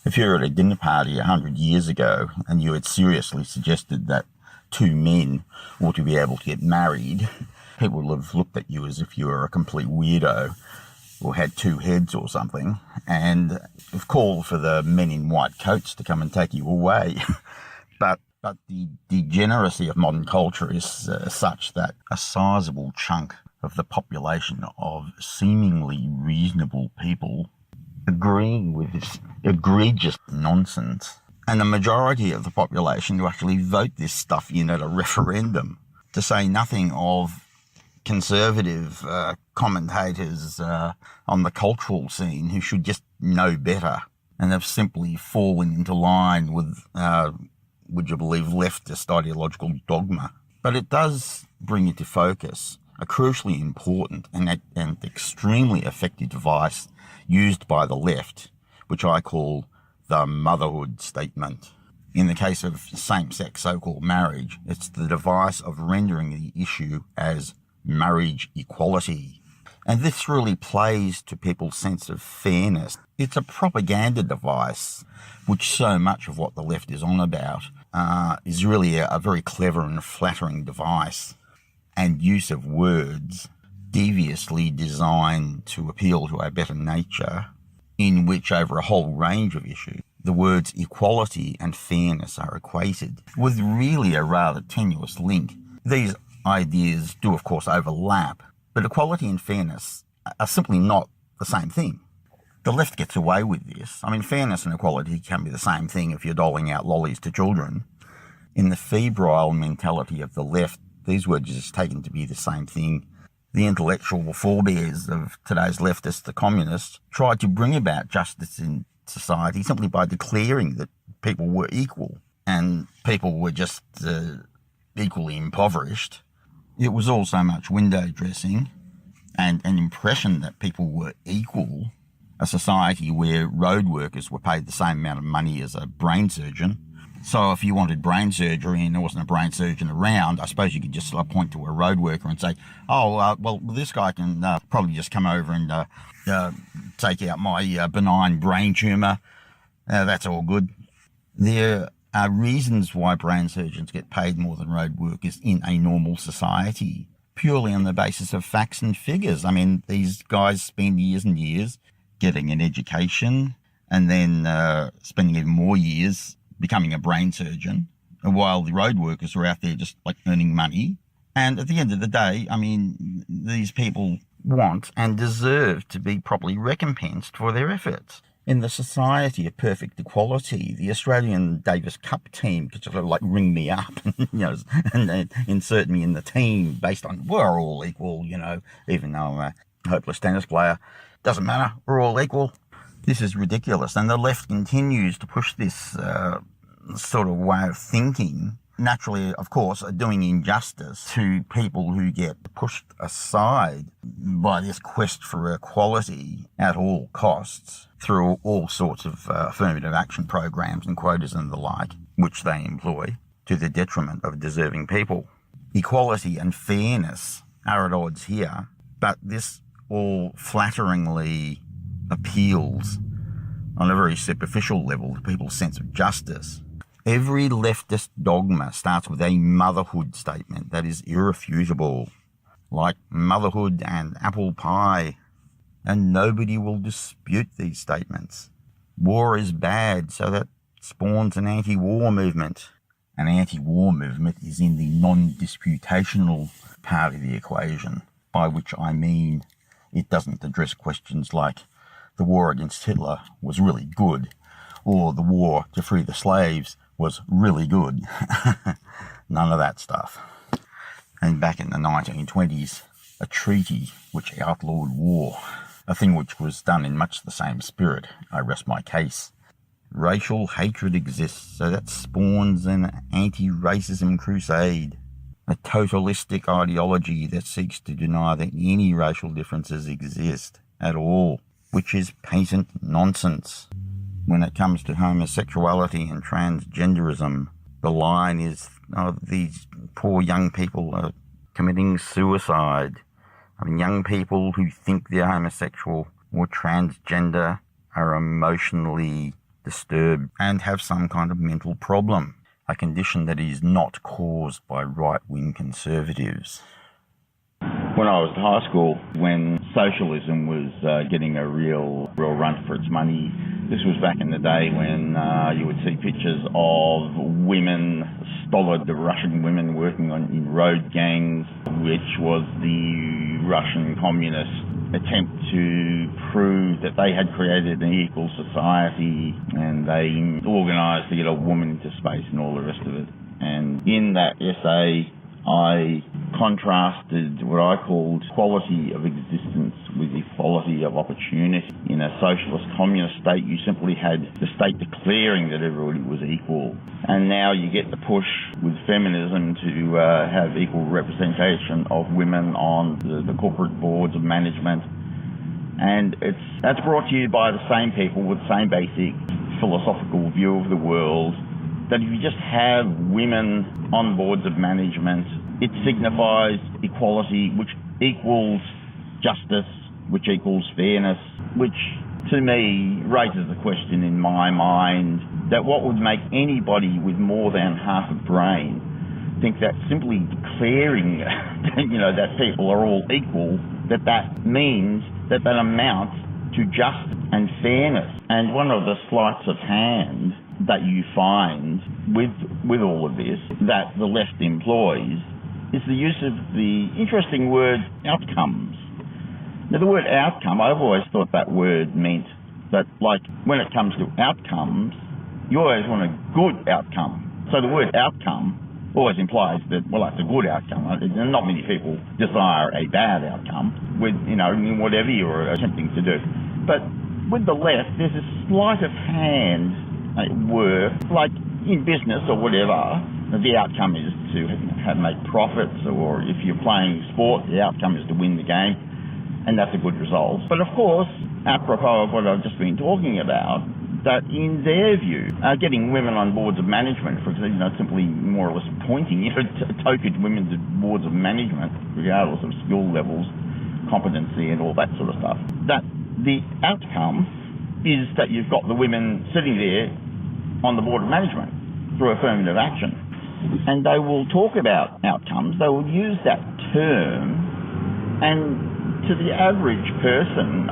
If you were at a dinner party 100 years ago and you had seriously suggested that two men ought to be able to get married, people would have looked at you as if you were a complete weirdo or had two heads or something, and have called for the men in white coats to come and take you away. But the degeneracy of modern culture is such that a sizable chunk of the population of seemingly reasonable people agreeing with this egregious nonsense, and the majority of the population to actually vote this stuff in at a referendum, to say nothing of conservative commentators on the cultural scene who should just know better and have simply fallen into line with, would you believe, leftist ideological dogma. But it does bring into focus a crucially important and extremely effective device used by the left, which I call the motherhood statement. In the case of same-sex so-called marriage, it's the device of rendering the issue as marriage equality. And this really plays to people's sense of fairness. It's a propaganda device, which so much of what the left is on about is really a very clever and flattering device and use of words deviously designed to appeal to a better nature, in which over a whole range of issues, the words equality and fairness are equated with really a rather tenuous link. These ideas do, of course, overlap, but equality and fairness are simply not the same thing. The left gets away with this. I mean, fairness and equality can be the same thing if you're doling out lollies to children. In the febrile mentality of the left, these words are just taken to be the same thing. The intellectual forebears of today's leftists, the communists, tried to bring about justice in society simply by declaring that people were equal and people were just equally impoverished. It was all so much window dressing and an impression that people were equal, a society where road workers were paid the same amount of money as a brain surgeon. So if you wanted brain surgery and there wasn't a brain surgeon around, I suppose you could just point to a road worker and say, well, this guy can probably just come over and take out my benign brain tumour. That's all good. There are reasons why brain surgeons get paid more than road workers in a normal society, purely on the basis of facts and figures. I mean, these guys spend years and years getting an education and then spending even more years becoming a brain surgeon, while the road workers are out there just like earning money. And at the end of the day, I mean, these people want and deserve to be properly recompensed for their efforts. In the society of perfect equality, the Australian Davis Cup team could sort of like ring me up, and insert me in the team based on we're all equal, even though I'm a hopeless tennis player. Doesn't matter, we're all equal. This is ridiculous, and the left continues to push this sort of way of thinking, naturally, of course, doing injustice to people who get pushed aside by this quest for equality at all costs through all sorts of affirmative action programs and quotas and the like, which they employ to the detriment of deserving people. Equality and fairness are at odds here, but this all flatteringly appeals on a very superficial level to people's sense of justice. Every leftist dogma starts with a motherhood statement that is irrefutable, like motherhood and apple pie, and nobody will dispute these statements. War is bad, so that spawns an anti-war movement. An anti-war movement is in the non-disputational part of the equation, by which I mean it doesn't address questions like the war against Hitler was really good, or the war to free the slaves was really good. None of that stuff. And back in the 1920s, a treaty which outlawed war, a thing which was done in much the same spirit, I rest my case. Racial hatred exists, so that spawns an anti-racism crusade, a totalistic ideology that seeks to deny that any racial differences exist at all, which is patent nonsense. When it comes to homosexuality and transgenderism, the line is, these poor young people are committing suicide. I mean, young people who think they're homosexual or transgender are emotionally disturbed and have some kind of mental problem, a condition that is not caused by right-wing conservatives. When I was at high school, when socialism was getting a real run for its money, this was back in the day when you would see pictures of women, stolid Russian women working in road gangs, which was the Russian communist attempt to prove that they had created an equal society, and they organised to get a woman into space and all the rest of it. And in that essay, I contrasted what I called quality of existence with equality of opportunity. In a socialist communist state, you simply had the state declaring that everybody was equal. And now you get the push with feminism to have equal representation of women on the corporate boards of management. And that's brought to you by the same people with the same basic philosophical view of the world, that if you just have women on boards of management, it signifies equality, which equals justice, which equals fairness, which to me raises the question in my mind that what would make anybody with more than half a brain think that simply declaring that people are all equal, that means that amounts to justice and fairness. And one of the sleights of hand that you find with all of this that the left employs is the use of the interesting word outcomes. Now, the word outcome, I've always thought that word meant that, like, when it comes to outcomes, you always want a good outcome. So the word outcome always implies that, well, that's a good outcome. Not many people desire a bad outcome in whatever you're attempting to do. But with the left, there's a sleight of hand, like in business or whatever, the outcome is to make profits, or if you're playing sport, the outcome is to win the game, and that's a good result. But of course, apropos of what I've just been talking about, that in their view, getting women on boards of management, for example, simply more or less appointing token women to boards of management, regardless of skill levels, competency and all that sort of stuff, that the outcome is that you've got the women sitting there on the board of management through affirmative action. And they will talk about outcomes, they will use that term, and to the average person,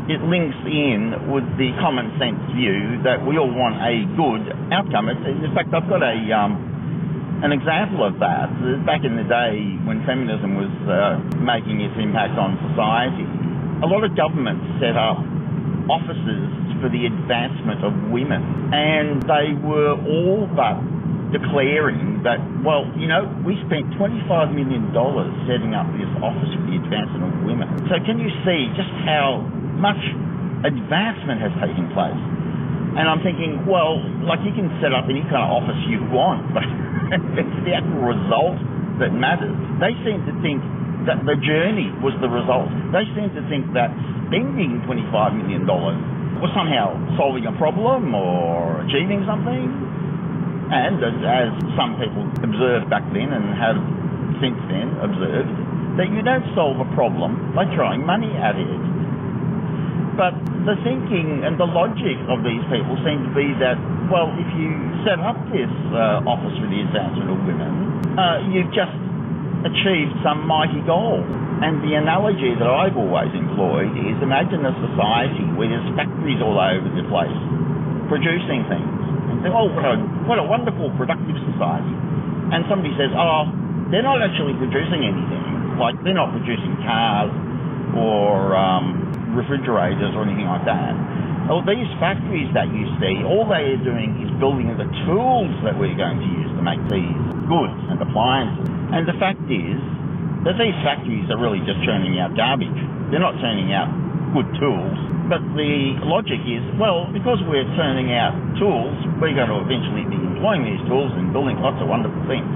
it links in with the common sense view that we all want a good outcome. In fact, I've got an example of that. Back in the day when feminism was making its impact on society, a lot of governments set up offices for the advancement of women, and they were all but declaring that, well, we spent $25 million setting up this office for the advancement of women. So can you see just how much advancement has taken place? And I'm thinking, well, like, you can set up any kind of office you want, but it's the actual result that matters. They seem to think that the journey was the result. They seem to think that spending $25 million was somehow solving a problem or achieving something. And as some people observed back then and have since then observed, that you don't solve a problem by throwing money at it. But the thinking and the logic of these people seem to be that, well, if you set up this office for the advancement of women, you've just achieved some mighty goal. And the analogy that I've always employed is, imagine a society where there's factories all over the place producing things. And say, oh, what a wonderful, productive society. And somebody says, oh, they're not actually producing anything. Like, they're not producing cars or refrigerators or anything like that. Well, these factories that you see, all they are doing is building the tools that we're going to use to make these goods and appliances. And the fact is that these factories are really just churning out garbage. They're not turning out good tools. But the logic is, well, because we're turning out tools, we're going to eventually be employing these tools and building lots of wonderful things.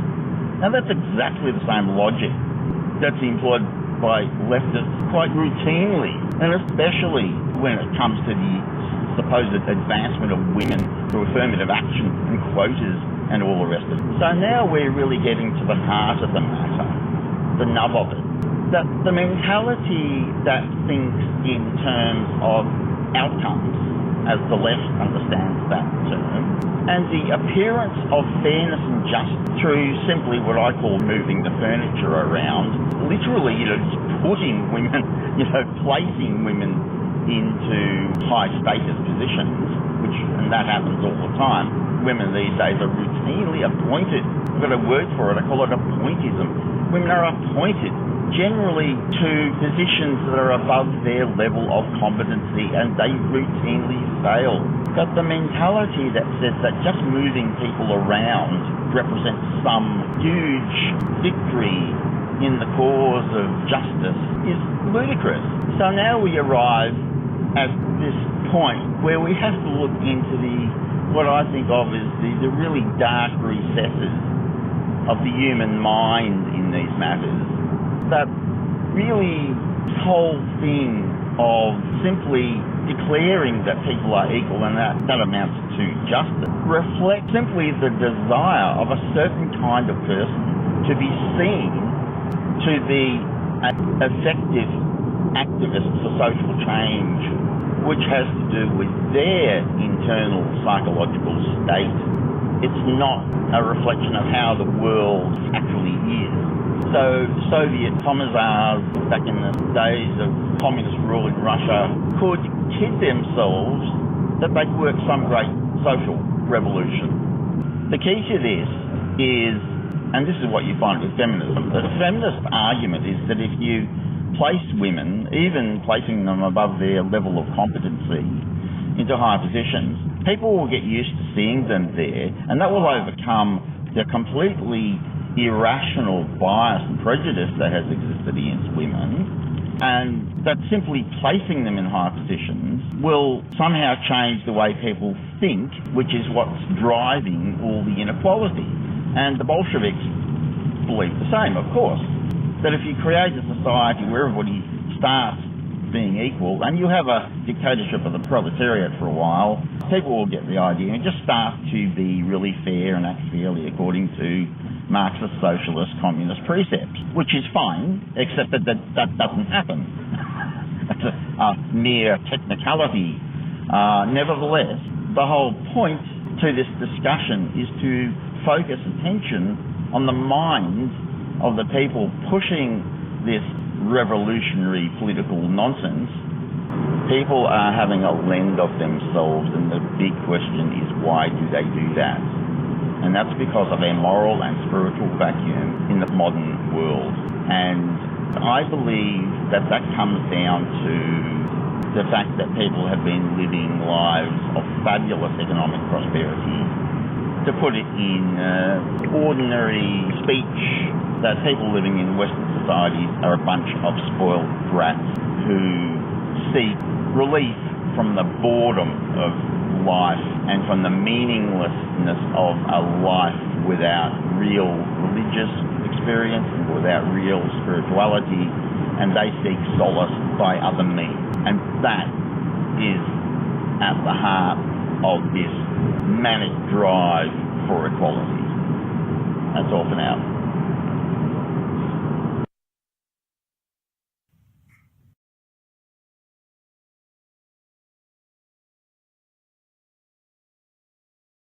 Now, that's exactly the same logic that's employed by leftists quite routinely, and especially when it comes to the supposed advancement of women through affirmative action and quotas and all the rest of it. So now we're really getting to the heart of the matter, the nub of it. That the mentality that thinks in terms of outcomes as the left understands that term, and the appearance of fairness and justice through simply what I call moving the furniture around, literally, just putting women, placing women into high status positions, and that happens all the time. Women these days are routinely appointed. I've got a word for it, I call it appointism. Women are appointed generally to positions that are above their level of competency, and they routinely fail. But the mentality that says that just moving people around represents some huge victory in the cause of justice is ludicrous. So now we arrive at this point where we have to look into what I think of as the really dark recesses of the human mind in these matters. That really whole thing of simply declaring that people are equal and that amounts to justice reflects simply the desire of a certain kind of person to be seen to be an effective activist for social change, which has to do with their internal psychological state. It's not a reflection of how the world actually is. So Soviet commissars back in the days of communist rule in Russia could kid themselves that they'd work some great social revolution. The key to this is, and this is what you find with feminism, the feminist argument is that if you place women, even placing them above their level of competency, into higher positions, people will get used to seeing them there, and that will overcome the completely irrational bias and prejudice that has existed against women, and that simply placing them in higher positions will somehow change the way people think, which is what's driving all the inequality. And the Bolsheviks believe the same, of course, that if you create a society where everybody starts being equal, and you have a dictatorship of the proletariat for a while, people will get the idea and just start to be really fair and act fairly according to Marxist, socialist, communist precepts, which is fine, except that doesn't happen. That's a mere technicality. Nevertheless, the whole point to this discussion is to focus attention on the minds of the people pushing this revolutionary political nonsense. People are having a lend of themselves, and the big question is, why do they do that? And that's because of a moral and spiritual vacuum in the modern world. And I believe that comes down to the fact that people have been living lives of fabulous economic prosperity. To put it in ordinary speech, that people living in Western societies are a bunch of spoiled brats who seek relief from the boredom of life and from the meaninglessness of a life without real religious experience and without real spirituality, and they seek solace by other means. And that is at the heart of this manic drive for equality. That's all for now.